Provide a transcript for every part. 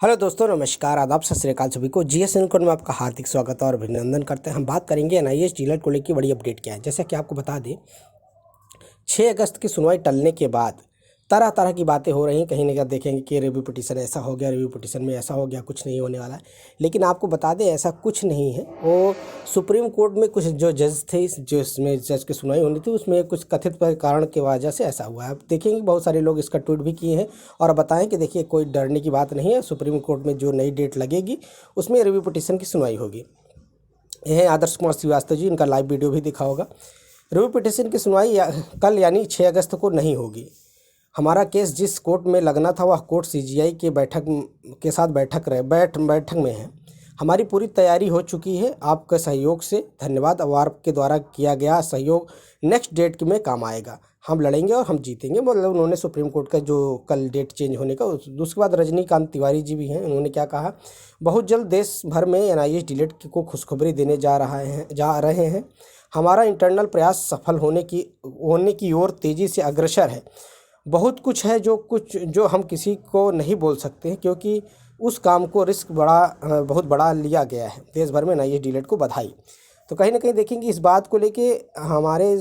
Hello दोस्तों, नमस्कार, आदाब, सत श्री अकाल सभी को। जीएस इनकोड में आपका हार्दिक स्वागत और अभिनंदन करते हैं। हम बात करेंगे एनआईएस डीलर को लेकर बड़ी अपडेट क्या है। जैसा कि आपको बता दें, 6 अगस्त की सुनवाई टलने के बाद तरह तरह की बातें हो रही हैं। कहीं ना कहीं देखेंगे कि रिव्यू पिटीशन ऐसा हो गया, रिव्यू पिटीशन में ऐसा हो गया, कुछ नहीं होने वाला है। लेकिन आपको बता दें, ऐसा कुछ नहीं है। वो सुप्रीम कोर्ट में कुछ जो जज थे, जो इसमें जज की सुनवाई होनी थी, उसमें कुछ कथित कारण की वजह से ऐसा हुआ है। आप देखेंगे बहुत सारे लोग इसका ट्वीट भी किए हैं और बताएं कि देखिए, कोई डरने की बात नहीं है। सुप्रीम कोर्ट में जो नई डेट लगेगी उसमें रिव्यू पिटीशन की सुनवाई होगी। यह है आदर्श कुमार श्रीवास्तव जी, इनका लाइव वीडियो भी दिखा होगा। रिव्यू पिटीशन की सुनवाई कल यानी 6 अगस्त को नहीं होगी। हमारा केस जिस कोर्ट में लगना था वह कोर्ट सीजीआई के बैठक में है। हमारी पूरी तैयारी हो चुकी है। आपके सहयोग से धन्यवाद। वार्प के द्वारा किया गया सहयोग नेक्स्ट डेट में काम आएगा। हम लड़ेंगे और हम जीतेंगे। मतलब उन्होंने सुप्रीम कोर्ट का जो कल डेट चेंज होने का, उसके बाद रजनीकांत तिवारी जी भी हैं। उन्होंने क्या कहा, बहुत जल्द देश भर में एनआईएस डिलीट को खुशखबरी देने जा रहे हैं। हमारा इंटरनल प्रयास सफल होने की ओर तेज़ी से अग्रसर है। बहुत कुछ है जो हम किसी को नहीं बोल सकते हैं, क्योंकि उस काम को बहुत बड़ा लिया गया है। देश भर में एनआईएस डिलीट को बधाई। तो कहीं ना कहीं देखेंगे इस बात को लेके हमारे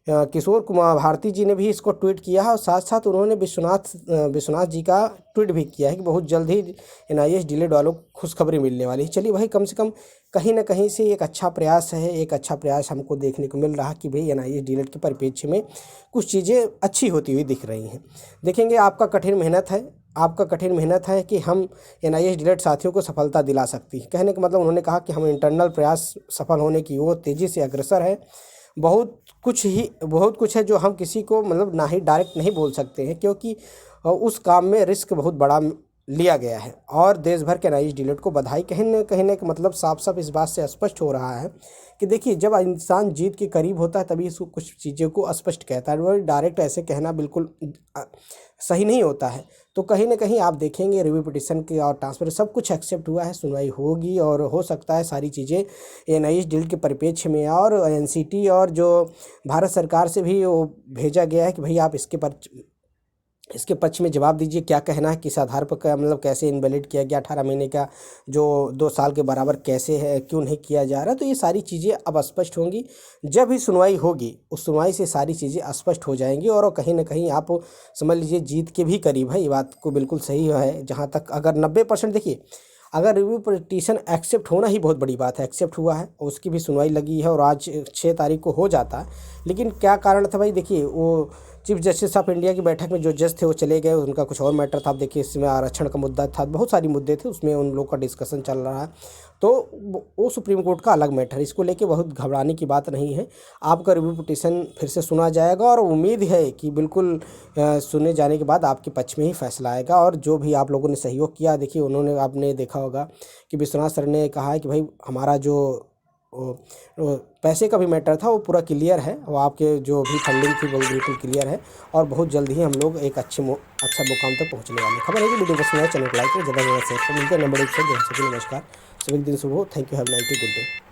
किशोर कुमार भारती जी ने भी इसको ट्वीट किया है और साथ साथ उन्होंने विश्वनाथ जी का ट्वीट भी किया है कि बहुत जल्द ही एनआईएस डिलीट वालों को खुशखबरी मिलने वाली है। चलिए भाई, कम से कम कहीं ना कहीं से एक अच्छा प्रयास है, एक अच्छा प्रयास हमको देखने को मिल रहा कि भाई एनआईएस डिलीट के परिप्रेक्ष्य में कुछ चीज़ें अच्छी होती हुई दिख रही हैं। देखेंगे, आपका कठिन मेहनत है कि हम एनआईएस डिलीट साथियों को सफलता दिला सकती है। कहने का मतलब उन्होंने कहा कि हम इंटरनल प्रयास सफल होने की ओर तेज़ी से अग्रसर है। बहुत कुछ है जो हम किसी को मतलब ना ही डायरेक्ट नहीं बोल सकते हैं, क्योंकि उस काम में रिस्क बहुत बड़ा लिया गया है। और देश भर के एनआईएस डिलीट को बधाई। कहीं ना मतलब साफ साफ इस बात से स्पष्ट हो रहा है कि देखिए, जब इंसान जीत के करीब होता है तभी इसको कुछ चीज़ों को स्पष्ट कहता है। वो डायरेक्ट ऐसे कहना बिल्कुल सही नहीं होता है। तो कहीं ना कहीं आप देखेंगे रिव्यू पिटीशन के और ट्रांसफर सब कुछ एक्सेप्ट हुआ है। सुनवाई होगी और हो सकता है सारी चीज़ें एनआईएस डिलीट के परिप्रेक्ष्य में, और एनसीटी और जो भारत सरकार से भी वो भेजा गया है कि भाई आप इसके पक्ष में जवाब दीजिए, क्या कहना है, किस आधार पर मतलब कैसे इनवैलिड किया गया 18 महीने का जो 2 साल के बराबर कैसे है, क्यों नहीं किया जा रहा। तो ये सारी चीज़ें अब स्पष्ट होंगी। जब भी सुनवाई होगी उस सुनवाई से सारी चीज़ें स्पष्ट हो जाएंगी और कहीं ना कहीं आप समझ लीजिए जीत के भी करीब है। ये बात को बिल्कुल सही है। जहाँ तक अगर 90% देखिए, अगर रिव्यू पिटीशन एक्सेप्ट होना ही बहुत बड़ी बात है। एक्सेप्ट हुआ है, उसकी भी सुनवाई लगी है और आज 6 तारीख को हो जाता है। लेकिन क्या कारण था भाई, देखिए, वो चीफ जस्टिस ऑफ इंडिया की बैठक में जो जज थे वो चले गए। उनका कुछ और मैटर था। आप देखिए, इसमें आरक्षण का मुद्दा था, बहुत सारी मुद्दे थे, उसमें उन लोग का डिस्कशन चल रहा है। तो वो सुप्रीम कोर्ट का अलग मैटर, इसको लेके बहुत घबराने की बात नहीं है। आपका रिव्यू पिटीशन फिर से सुना जाएगा और उम्मीद है कि बिल्कुल सुने जाने के बाद आपके पक्ष में ही फैसला आएगा। और जो भी आप लोगों ने सहयोग किया, देखिए, आपने देखा होगा कि विश्वनाथ सर ने कहा है कि भाई हमारा जो वो पैसे का भी मैटर था वो पूरा क्लियर है। वो आपके जो भी फंडिंग थी वो बिल्कुल क्लियर है और बहुत जल्द ही हम लोग एक अच्छा मुकाम तक पहुंचने वाले। खबर है कि वीडियो पसंद आए चैनल को लाइक करें, ज़्यादा से ज़्यादा शेयर करें। मिलते हैं नंबर 1 से। नमस्कार, सभी दिन शुभ हो। Thank you, have a nice day, good day.